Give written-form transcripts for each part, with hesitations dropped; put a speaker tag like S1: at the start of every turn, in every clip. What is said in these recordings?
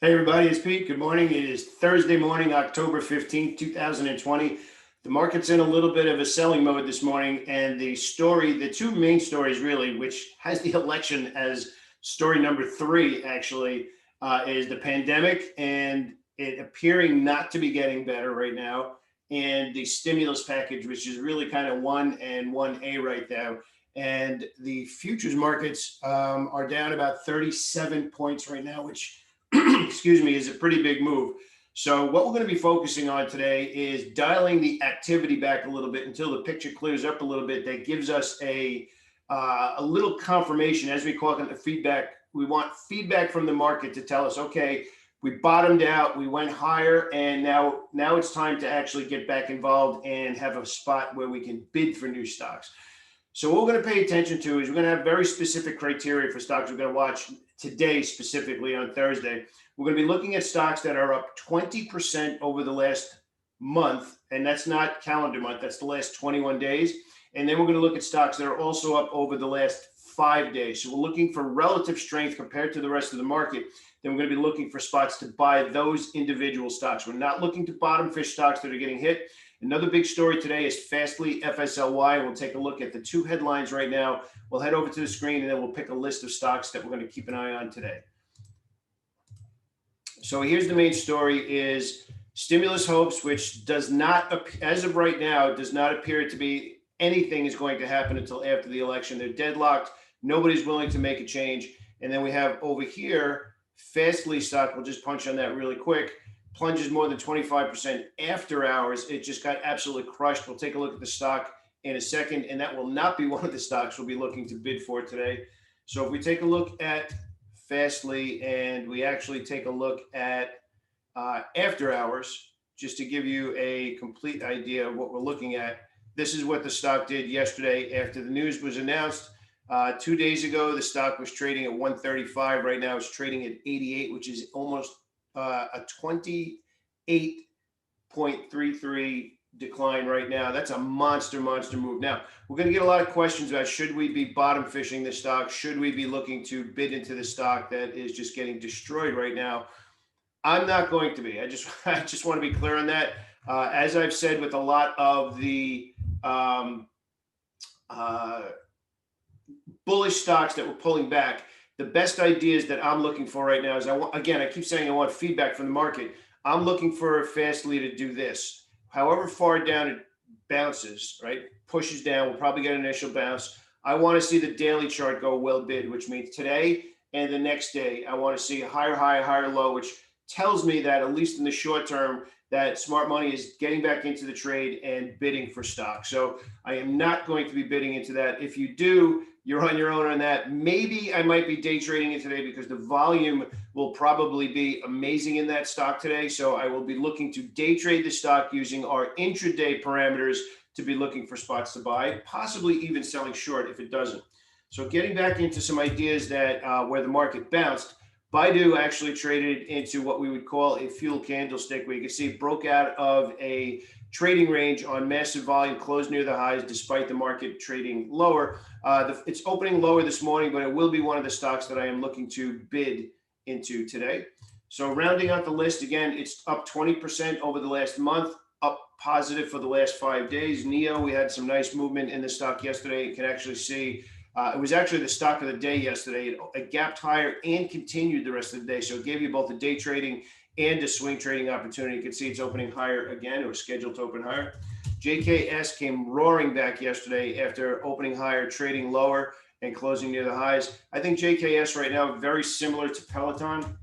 S1: Hey everybody, it's Pete. Good morning. It is Thursday morning, October 15th, 2020. The market's in a little bit of a selling mode this morning, and the two main stories really, which has the election as story number three actually, is the pandemic and it appearing not to be getting better right now, and the stimulus package, which is really kind of 1A right now. And the futures markets are down about 37 points right now, which excuse me, is a pretty big move. So what we're going to be focusing on today is dialing the activity back a little bit until the picture clears up a little bit. That gives us a little confirmation as we call it the feedback. We want feedback from the market to tell us, okay, we bottomed out, we went higher, and now it's time to actually get back involved and have a spot where we can bid for new stocks. So what we're going to pay attention to is we're going to have very specific criteria for stocks we're going to watch today, specifically on Thursday. We're going to be looking at stocks that are up 20% over the last month, and that's not calendar month, that's the last 21 days. And then we're going to look at stocks that are also up over the last 5 days. So we're looking for relative strength compared to the rest of the market. Then we're going to be looking for spots to buy those individual stocks. We're not looking to bottom fish stocks that are getting hit. Another big story today is FSLY, FSLY. We'll take a look at the two headlines right now. We'll head over to the screen and then we'll pick a list of stocks that we're going to keep an eye on today. So here's the main story is stimulus hopes, which does not, as of right now, does not appear to be anything is going to happen until after the election. They're deadlocked. Nobody's willing to make a change. And then we have over here, FSLY stock. We'll just punch on that really quick. Plunges more than 25% after hours. It just got absolutely crushed. We'll take a look at the stock in a second, and that will not be one of the stocks we'll be looking to bid for today. So if we take a look at FSLY and we actually take a look at after hours, just to give you a complete idea of what we're looking at, this is what the stock did yesterday after the news was announced. 2 days ago, the stock was trading at 135. Right now, it's trading at 88, which is almost a 28.33 decline right now. That's a monster move. Now, we're going to get a lot of questions about should we be bottom fishing this stock? Should we be looking to bid into the stock that is just getting destroyed right now? I'm not going to be. I just want to be clear on that. As I've said with a lot of the bullish stocks that were pulling back, the best ideas that I'm looking for right now is I keep saying I want feedback from the market. I'm looking for FSLY to do this. However far down it bounces, right, pushes down, we'll probably get an initial bounce. I want to see the daily chart go well bid, which means today and the next day. I want to see a higher high, higher low, which tells me that at least in the short term, that smart money is getting back into the trade and bidding for stock. So I am not going to be bidding into that. If you do, you're on your own on that. Maybe I might be day trading it today because the volume will probably be amazing in that stock today. So I will be looking to day trade the stock using our intraday parameters to be looking for spots to buy, possibly even selling short if it doesn't. So getting back into some ideas that where the market bounced, Baidu actually traded into what we would call a fuel candlestick, where you can see it broke out of a trading range on massive volume, closed near the highs despite the market trading lower. It's opening lower this morning, but it will be one of the stocks that I am looking to bid into today. So rounding out the list, again, it's up 20% over the last month, up positive for the last 5 days. NEO, we had some nice movement in the stock yesterday. You can actually see it was actually the stock of the day yesterday. It gapped higher and continued the rest of the day. So it gave you both a day trading and a swing trading opportunity. You can see it's opening higher again. It was scheduled to open higher. JKS came roaring back yesterday after opening higher, trading lower, and closing near the highs. I think JKS right now, very similar to Peloton.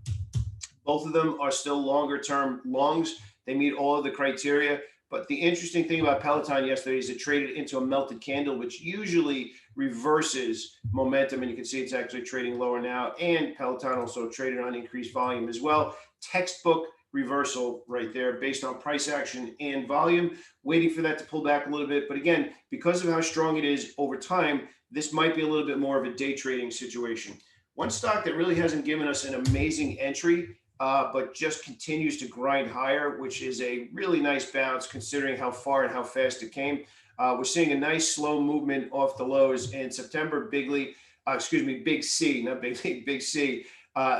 S1: Both of them are still longer term longs. They meet all of the criteria. But the interesting thing about Peloton yesterday is it traded into a melted candle, which usually reverses momentum. And you can see it's actually trading lower now. And Peloton also traded on increased volume as well. Textbook reversal right there based on price action and volume, waiting for that to pull back a little bit. But again, because of how strong it is over time, this might be a little bit more of a day trading situation. One stock that really hasn't given us an amazing entry, but just continues to grind higher, which is a really nice bounce considering how far and how fast it came. We're seeing a nice slow movement off the lows in September. Big C, not Big C.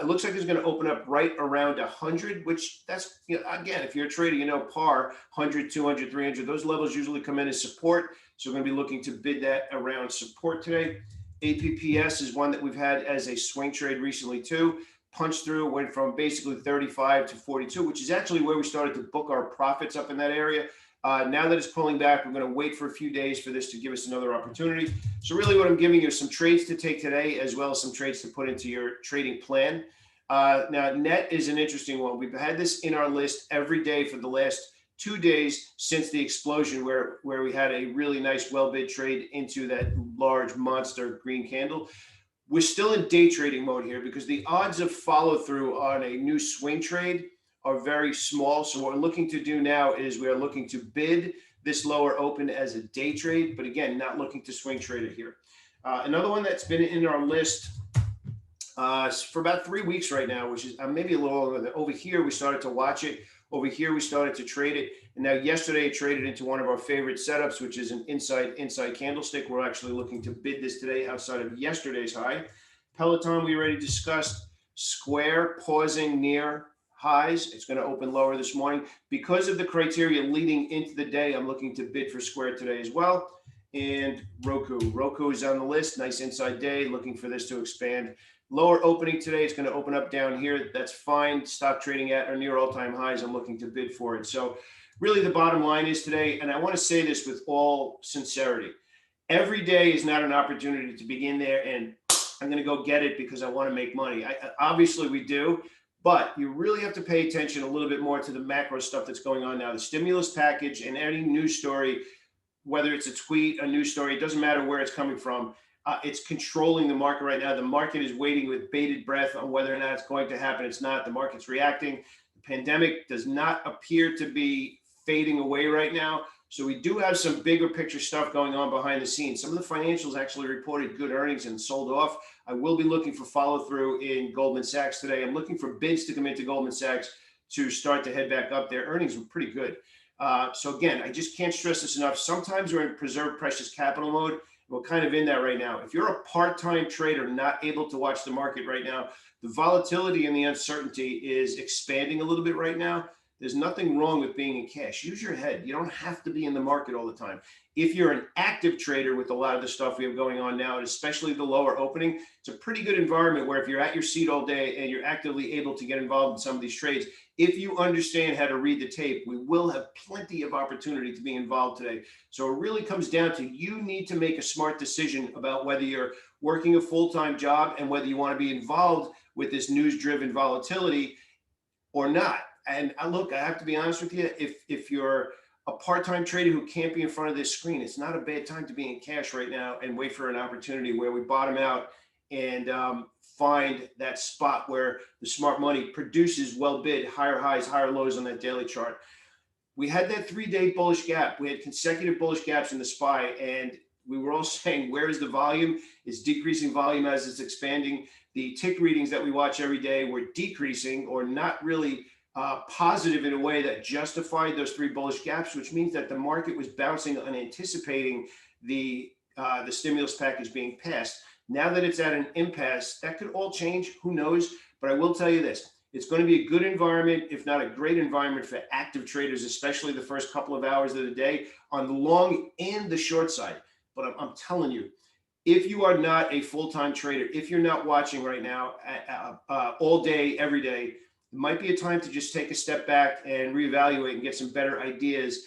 S1: It looks like it's going to open up right around 100, which that's, again, if you're a trader, par 100, 200, 300, those levels usually come in as support. So we're going to be looking to bid that around support today. APPS is one that we've had as a swing trade recently too. Punched through, went from basically 35 to 42, which is actually where we started to book our profits up in that area. Now that it's pulling back, we're going to wait for a few days for this to give us another opportunity. So really what I'm giving you is some trades to take today, as well as some trades to put into your trading plan. Now, net is an interesting one. We've had this in our list every day for the last 2 days since the explosion where we had a really nice well bid trade into that large monster green candle. We're still in day trading mode here because the odds of follow through on a new swing trade are very small. So what we're looking to do now is we are looking to bid this lower open as a day trade, but again, not looking to swing trade it here. Another one that's been in our list for about 3 weeks right now, which is maybe a little longer. Over here, we started to watch it. Over here, we started to trade it. And now yesterday, it traded into one of our favorite setups, which is an inside candlestick. We're actually looking to bid this today outside of yesterday's high. Peloton, we already discussed. Square pausing near highs. It's going to open lower this morning. Because of the criteria leading into the day, I'm looking to bid for Square today as well. And Roku is on the list. Nice inside day. Looking for this to expand. Lower opening today. It's going to open up down here. That's fine. Stock trading at or near all-time highs. I'm looking to bid for it. So really the bottom line is today, and I want to say this with all sincerity, every day is not an opportunity to begin there and I'm going to go get it because I want to make money. Obviously we do, but you really have to pay attention a little bit more to the macro stuff that's going on now. The stimulus package and any news story, whether it's a tweet, a news story, it doesn't matter where it's coming from. It's controlling the market right now. The market is waiting with bated breath on whether or not it's going to happen. It's not. The market's reacting. The pandemic does not appear to be fading away right now. So we do have some bigger picture stuff going on behind the scenes. Some of the financials actually reported good earnings and sold off. I will be looking for follow through in Goldman Sachs today. I'm looking for bids to come into Goldman Sachs to start to head back up. Their earnings were pretty good. So again, I just can't stress this enough. Sometimes we're in preserve precious capital mode. We're kind of in that right now. If you're a part-time trader not able to watch the market right now, the volatility and the uncertainty is expanding a little bit right now. There's nothing wrong with being in cash. Use your head. You don't have to be in the market all the time. If you're an active trader with a lot of the stuff we have going on now, and especially the lower opening, it's a pretty good environment where if you're at your seat all day and you're actively able to get involved in some of these trades, if you understand how to read the tape, we will have plenty of opportunity to be involved today. So it really comes down to you need to make a smart decision about whether you're working a full-time job and whether you want to be involved with this news-driven volatility or not. And look, I have to be honest with you, if you're a part-time trader who can't be in front of this screen, it's not a bad time to be in cash right now and wait for an opportunity where we bottom out and find that spot where the smart money produces well bid, higher highs, higher lows on that daily chart. We had that 3-day bullish gap. We had consecutive bullish gaps in the SPY, and we were all saying, where is the volume? It's decreasing volume as it's expanding. The tick readings that we watch every day were decreasing or not really positive in a way that justified those 3 bullish gaps, which means that the market was bouncing and anticipating the stimulus package being passed. Now that it's at an impasse, that could all change. Who knows? But I will tell you this. It's going to be a good environment, if not a great environment for active traders, especially the first couple of hours of the day on the long and the short side. But I'm telling you, if you are not a full-time trader, if you're not watching right now all day, every day, it might be a time to just take a step back and reevaluate and get some better ideas.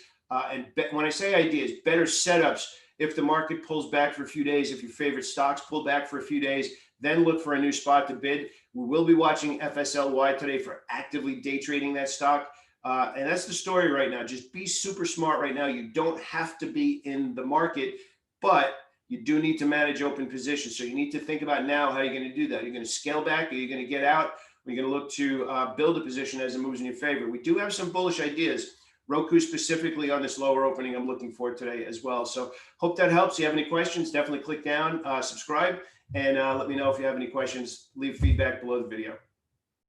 S1: When I say ideas, better setups. If the market pulls back for a few days, if your favorite stocks pull back for a few days, then look for a new spot to bid. We will be watching FSLY today for actively day trading that stock. And that's the story right now. Just be super smart right now. You don't have to be in the market, but you do need to manage open positions. So you need to think about now how you're going to do that. You're going to scale back, or you're going to get out. We're going to look to build a position as it moves in your favor. We do have some bullish ideas. Roku specifically on this lower opening I'm looking for today as well. So hope that helps. If you have any questions, definitely click down, subscribe, and let me know if you have any questions. Leave feedback below the video.